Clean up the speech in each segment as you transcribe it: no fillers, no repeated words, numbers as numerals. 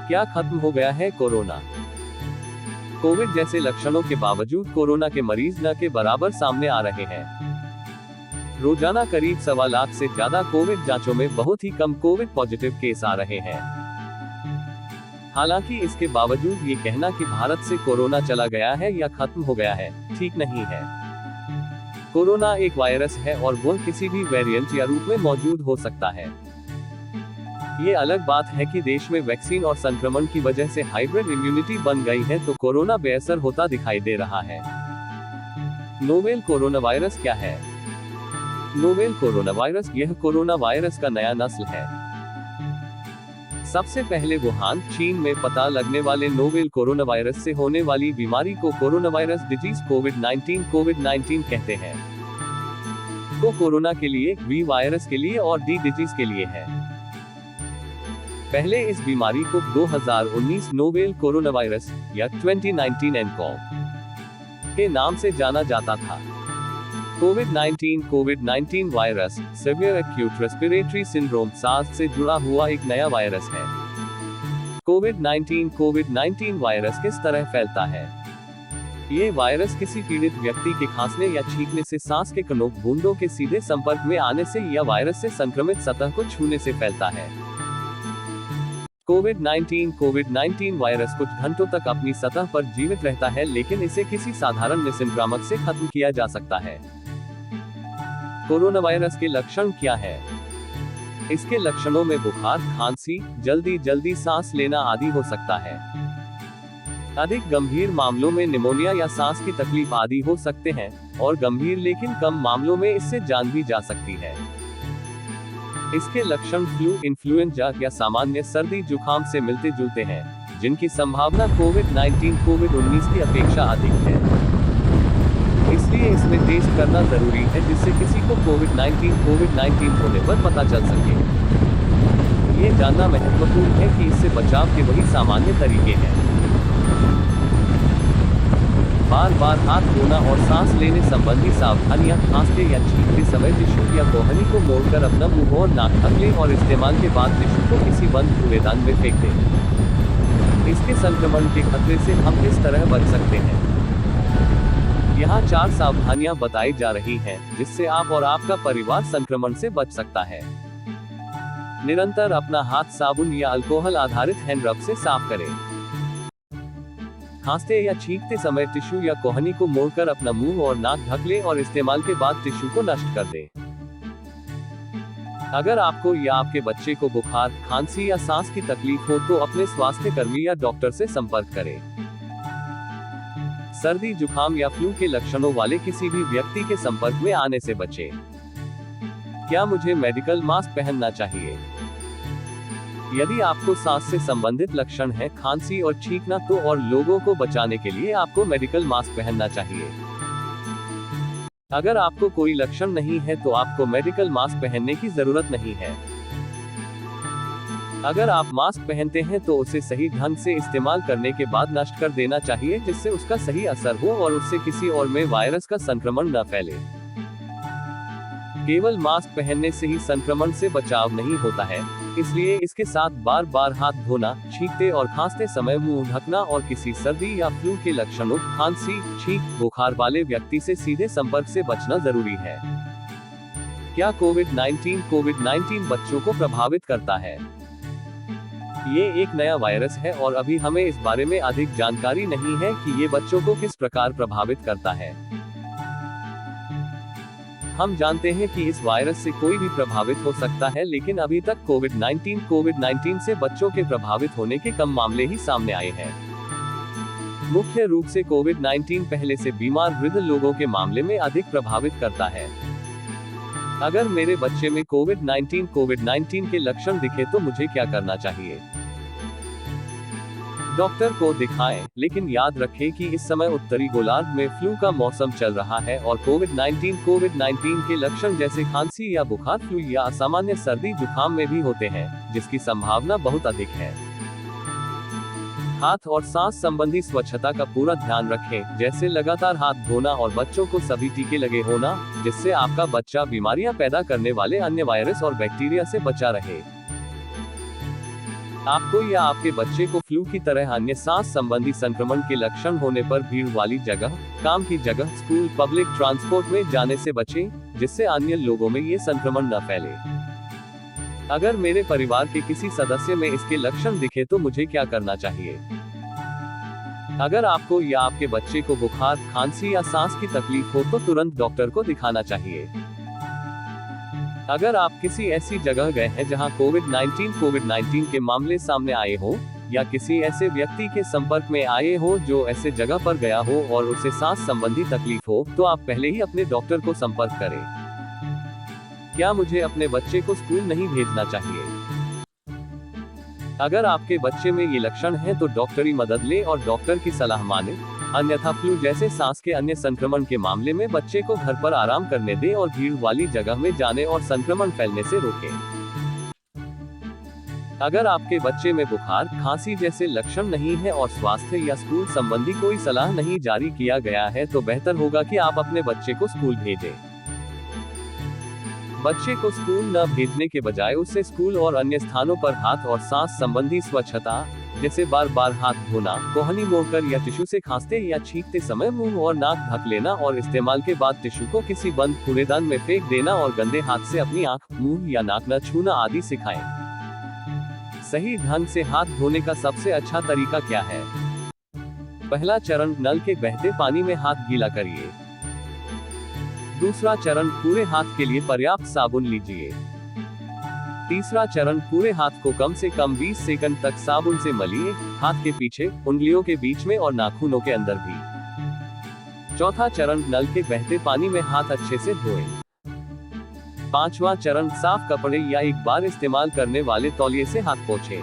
क्या खत्म हो गया है कोरोना? कोविड जैसे लक्षणों के बावजूद कोरोना के मरीज न के बराबर सामने आ रहे हैं। रोजाना करीब 1.25 लाख से ज्यादा कोविड जांचों में बहुत ही कम कोविड पॉजिटिव केस आ रहे हैं। हालांकि इसके बावजूद ये कहना कि भारत से कोरोना चला गया है या खत्म हो गया है, ठीक नहीं है। कोरोना एक वायरस है और वह किसी भी वेरिएंट या रूप में मौजूद हो सकता है। ये अलग बात है कि देश में वैक्सीन और संक्रमण की वजह से हाइब्रिड इम्यूनिटी बन गई है तो कोरोना बेअसर होता दिखाई दे रहा है। नोवेल कोरोना वायरस क्या है? नोवेल कोरोना वायरस यह कोरोना वायरस का नया नस्ल है। सबसे पहले वुहान, चीन में पता लगने वाले नोवेल कोरोना वायरस से होने वाली बीमारी को कोरोना वायरस डिजीज कोविड-19 कहते हैं। कोरोना के लिए, वी वायरस के लिए और डी डिजीज के लिए है। पहले इस बीमारी को 2019 नोवेल कोरोना वायरस या 2019 nCoV के नाम से जाना जाता था। कोविड-19 virus severe acute respiratory syndrome SARS से जुड़ा हुआ एक नया वायरस है। कोविड-19 वायरस किस तरह फैलता है? ये वायरस किसी पीड़ित व्यक्ति के खांसने या छींकने से सांस के कणों, बूंदों के सीधे संपर्क में आने से या वायरस से संक्रमित सतह को छूने से फैलता है। कोविड-19 वायरस कुछ घंटों तक अपनी सतह पर जीवित रहता है, लेकिन इसे किसी साधारण निसंक्रामक से खत्म किया जा सकता है। कोरोना वायरस के लक्षण क्या है? इसके लक्षणों में बुखार, खांसी, जल्दी सांस लेना आदि हो सकता है। अधिक गंभीर मामलों में निमोनिया या सांस की तकलीफ आदि हो सकते हैं, और गंभीर लेकिन कम मामलों में इससे जान भी जा सकती है। इसके लक्षण फ्लू, इन्फ्लुएंजा या सामान्य सर्दी जुकाम से मिलते जुलते हैं, जिनकी संभावना कोविड-19 की अपेक्षा अधिक है। इसलिए इसमें टेस्ट करना जरूरी है, जिससे किसी को कोविड-19 होने पर पता चल सके। ये जानना महत्वपूर्ण है कि इससे बचाव के वही सामान्य तरीके हैं। बार-बार हाथ धोना और सांस लेने संबंधी सावधानियां, खांसते या छींकते समय टिश्यू या कोहनी को मोड़कर अपना मुंह और नाक ढक लें और इस्तेमाल के बाद टिश्यू को किसी बंद कूड़ेदान में फेंक दें। इसके संक्रमण के खतरे से हम किस तरह बच सकते हैं? यहाँ 4 सावधानियां बताई जा रही हैं, जिससे आप और आपका परिवार संक्रमण से बच सकता है। निरंतर अपना हाथ साबुन या अल्कोहल आधारित हैंड रब से साफ करें। खांसते या छींकते समय टिश्यू या कोहनी को मोड़कर अपना मुंह और नाक ढक लें और इस्तेमाल के बाद टिश्यू को नष्ट कर दें। अगर आपको या आपके बच्चे को बुखार, खांसी या सांस की तकलीफ हो तो अपने स्वास्थ्य कर्मी या डॉक्टर से संपर्क करें। सर्दी, जुकाम या फ्लू के लक्षणों वाले किसी भी व्यक्ति के संपर्क में आने से बचें। क्या मुझे मेडिकल मास्क पहनना चाहिए? यदि आपको सांस से संबंधित लक्षण है, खांसी और छींकना, तो और लोगों को बचाने के लिए आपको मेडिकल मास्क पहनना चाहिए। अगर आपको कोई लक्षण नहीं है तो आपको मेडिकल मास्क पहनने की जरूरत नहीं है। अगर आप मास्क पहनते हैं तो उसे सही ढंग से इस्तेमाल करने के बाद नष्ट कर देना चाहिए, जिससे उसका सही असर हो और उससे किसी और में वायरस का संक्रमण न फैले। केवल मास्क पहनने से ही संक्रमण से बचाव नहीं होता है, इसलिए इसके साथ बार-बार हाथ धोना, छींकते और खांसते समय मुंह ढकना और किसी सर्दी या फ्लू के लक्षणों, खांसी, छींक, बुखार वाले व्यक्ति से सीधे संपर्क से बचना जरूरी है। क्या कोविड-19 बच्चों को प्रभावित करता है? ये एक नया वायरस है और अभी हमें इस बारे में अधिक जानकारी नहीं है कि ये बच्चों को किस प्रकार प्रभावित करता है। हम जानते हैं कि इस वायरस से कोई भी प्रभावित हो सकता है, लेकिन अभी तक कोविड-19 से बच्चों के प्रभावित होने के कम मामले ही सामने आए हैं। मुख्य रूप से कोविड-19 पहले से बीमार वृद्ध लोगों के मामले में अधिक प्रभावित करता है। अगर मेरे बच्चे में कोविड-19 के लक्षण दिखे तो मुझे क्या करना चाहिए? डॉक्टर को दिखाएं, लेकिन याद रखें कि इस समय उत्तरी गोलार्ध में फ्लू का मौसम चल रहा है और कोविड-19 के लक्षण जैसे खांसी या बुखार फ्लू या असामान्य सर्दी जुकाम में भी होते हैं, जिसकी संभावना बहुत अधिक है। हाथ और सांस संबंधी स्वच्छता का पूरा ध्यान रखें, जैसे लगातार हाथ धोना और बच्चों को सभी टीके लगे होना, जिससे आपका बच्चा बीमारियां पैदा करने वाले अन्य वायरस और बैक्टीरिया से बचा रहे। आपको या आपके बच्चे को फ्लू की तरह अन्य सांस संबंधी संक्रमण के लक्षण होने पर भीड़ वाली जगह, काम की जगह, स्कूल, पब्लिक ट्रांसपोर्ट में जाने से बचें, जिससे अन्य लोगों में ये संक्रमण न फैले। अगर मेरे परिवार के किसी सदस्य में इसके लक्षण दिखे तो मुझे क्या करना चाहिए? अगर आपको या आपके बच्चे को बुखार, खांसी या सांस की तकलीफ हो तो तुरंत डॉक्टर को दिखाना चाहिए। अगर आप किसी ऐसी जगह गए हैं जहां कोविड-19 के मामले सामने आए हो, या किसी ऐसे व्यक्ति के संपर्क में आए हो जो ऐसे जगह पर गया हो और उसे सांस संबंधी तकलीफ हो, तो आप पहले ही अपने डॉक्टर को संपर्क करें। क्या मुझे अपने बच्चे को स्कूल नहीं भेजना चाहिए? अगर आपके बच्चे में ये लक्षण हैं तो डॉक्टरी मदद लें और डॉक्टर की सलाह मानें, अन्यथा फ्लू जैसे सांस के अन्य संक्रमण के मामले में बच्चे को घर पर आराम करने दें और भीड़ वाली जगह में जाने और संक्रमण फैलने से रोकें। अगर आपके बच्चे में बुखार, खांसी जैसे लक्षण नहीं है और स्वास्थ्य या स्कूल संबंधी कोई सलाह नहीं जारी किया गया है तो बेहतर होगा कि आप अपने बच्चे को स्कूल भेजें। बच्चे को स्कूल न भेजने के बजाय उससे स्कूल और अन्य स्थानों पर हाथ और सांस संबंधी स्वच्छता, जैसे बार बार हाथ धोना, कोहनी मोड़कर या टिश्यू से खांसते या छींकते समय मुंह और नाक ढक लेना और इस्तेमाल के बाद टिश्यू को किसी बंद कूड़ेदान में फेंक देना और गंदे हाथ से अपनी आंख, मुंह या नाक न छूना आदि सिखाएं। सही ढंग से हाथ धोने का सबसे अच्छा तरीका क्या है? पहला चरण, नल के बहते पानी में हाथ गीला करिए। दूसरा चरण, पूरे हाथ के लिए पर्याप्त साबुन लीजिए। तीसरा चरण, पूरे हाथ को कम से कम 20 सेकंड तक साबुन से मलिए, हाथ के पीछे, उंगलियों के बीच में और नाखूनों के अंदर भी। चौथा चरण, नल के बहते पानी में हाथ अच्छे से धोएं। पांचवा चरण, साफ कपड़े या एक बार इस्तेमाल करने वाले तौलिए से हाथ पोंछें।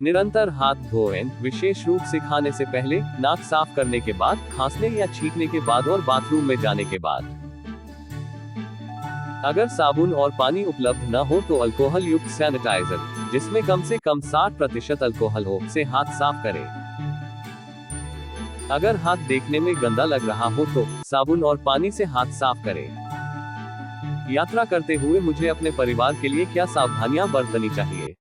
निरंतर हाथ धोएं, विशेष रूप से खाने से पहले, नाक साफ करने के बाद, खांसने या छींकने के बाद और बाथरूम में जाने के बाद। अगर साबुन और पानी उपलब्ध न हो तो अल्कोहल युक्त सैनिटाइजर, जिसमें कम से कम 60% अल्कोहल हो, से हाथ साफ करें। अगर हाथ देखने में गंदा लग रहा हो तो साबुन और पानी से हाथ साफ करें। यात्रा करते हुए मुझे अपने परिवार के लिए क्या सावधानियां बरतनी चाहिए?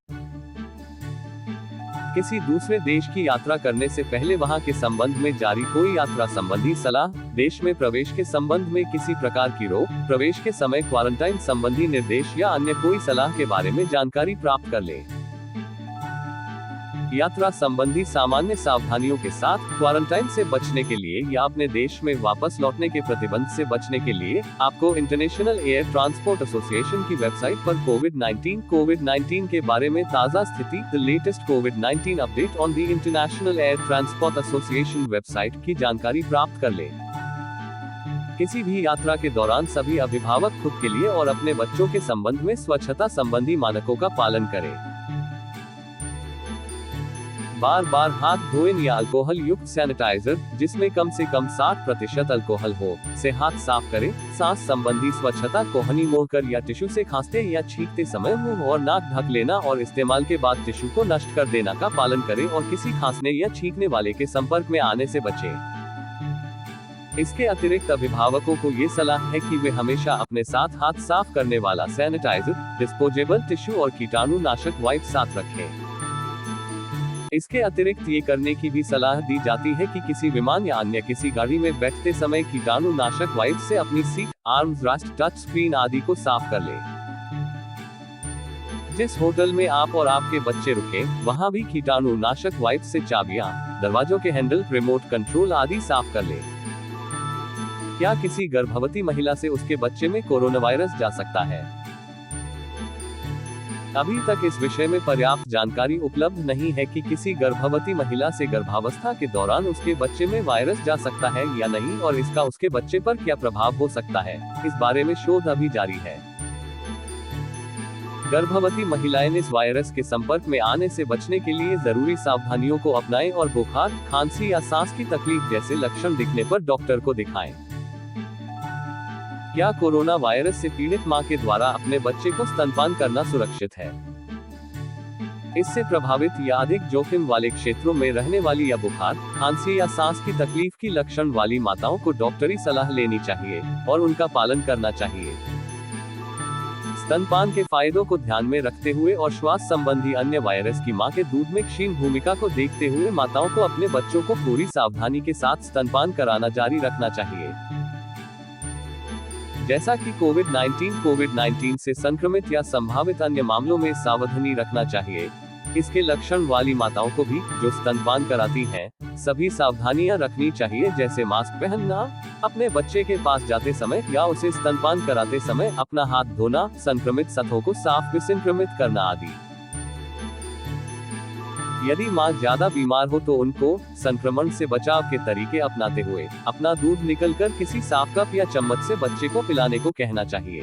किसी दूसरे देश की यात्रा करने से पहले वहां के संबंध में जारी कोई यात्रा संबंधी सलाह, देश में प्रवेश के संबंध में किसी प्रकार की रोक, प्रवेश के समय क्वारंटाइन संबंधी निर्देश या अन्य कोई सलाह के बारे में जानकारी प्राप्त कर लें। यात्रा संबंधी सामान्य सावधानियों के साथ क्वारंटाइन से बचने के लिए या अपने देश में वापस लौटने के प्रतिबंध से बचने के लिए आपको इंटरनेशनल एयर ट्रांसपोर्ट एसोसिएशन की वेबसाइट पर कोविड-19 के बारे में ताज़ा स्थिति, the latest covid update on the international air transport association website की जानकारी प्राप्त कर लें। किसी भी यात्रा के दौरान सभी अभिभावक खुद के लिए और अपने बच्चों के संबंध में स्वच्छता संबंधी मानकों का पालन करें। बार बार हाथ धोएं या अल्कोहल युक्त सैनिटाइजर, जिसमें कम से कम 60% अल्कोहल हो, से हाथ साफ करें। सांस संबंधी स्वच्छता, कोहनी मोड़कर या टिश्यू से खांसते या छींकते समय मुंह और नाक ढक लेना और इस्तेमाल के बाद टिश्यू को नष्ट कर देना का पालन करें और किसी खांसने या छींकने वाले के संपर्क में आने से बचें। इसके अतिरिक्त अभिभावकों को ये सलाह है कि वे हमेशा अपने साथ हाथ साफ करने वाला सैनिटाइजर, डिस्पोजेबल टिश्यू और कीटाणुनाशक वाइप साथ रखें। इसके अतिरिक्त ये करने की भी सलाह दी जाती है कि किसी विमान या अन्य किसी गाड़ी में बैठते समय कीटाणुनाशक वाइप से अपनी seat, arms rest, touch screen आदि को साफ कर लें। जिस होटल में आप और आपके बच्चे रुके, वहां भी कीटाणुनाशक वाइप से चाबियां, दरवाजों के हैंडल, रिमोट कंट्रोल आदि साफ कर लें। क्या किसी गर्भवती महिला से उसके बच्चे में कोरोना वायरस जा सकता है? अभी तक इस विषय में पर्याप्त जानकारी उपलब्ध नहीं है कि किसी गर्भवती महिला से गर्भावस्था के दौरान उसके बच्चे में वायरस जा सकता है या नहीं और इसका उसके बच्चे पर क्या प्रभाव हो सकता है। इस बारे में शोध अभी जारी है। गर्भवती महिलाएं इस वायरस के संपर्क में आने से बचने के लिए जरूरी सावधानियों को अपनाएं और बुखार, खांसी या सांस की तकलीफ जैसे लक्षण दिखने पर डॉक्टर को दिखाएं। क्या कोरोना वायरस से पीड़ित मां के द्वारा अपने बच्चे को स्तनपान करना सुरक्षित है? इससे प्रभावित या अधिक जोखिम वाले क्षेत्रों में रहने वाली या बुखार, खांसी या सांस की तकलीफ की लक्षण वाली माताओं को डॉक्टरी सलाह लेनी चाहिए और उनका पालन करना चाहिए। स्तनपान के फायदों को ध्यान में रखते हुए और श्वास संबंधी अन्य वायरस की मां के दूध में क्षीण भूमिका को देखते हुए माताओं को अपने बच्चों को पूरी सावधानी के साथ स्तनपान कराना जारी रखना चाहिए। जैसा कि कोविड-19 से संक्रमित या संभावित अन्य मामलों में सावधानी रखना चाहिए, इसके लक्षण वाली माताओं को भी, जो स्तनपान कराती हैं, सभी सावधानियां रखनी चाहिए, जैसे मास्क पहनना, अपने बच्चे के पास जाते समय या उसे स्तनपान कराते समय अपना हाथ धोना, संक्रमित सतहों को साफ विसंक्रमित करना आदि। यदि मां ज्यादा बीमार हो तो उनको संक्रमण से बचाव के तरीके अपनाते हुए अपना दूध निकलकर किसी साफ कप या चम्मच से बच्चे को पिलाने को कहना चाहिए।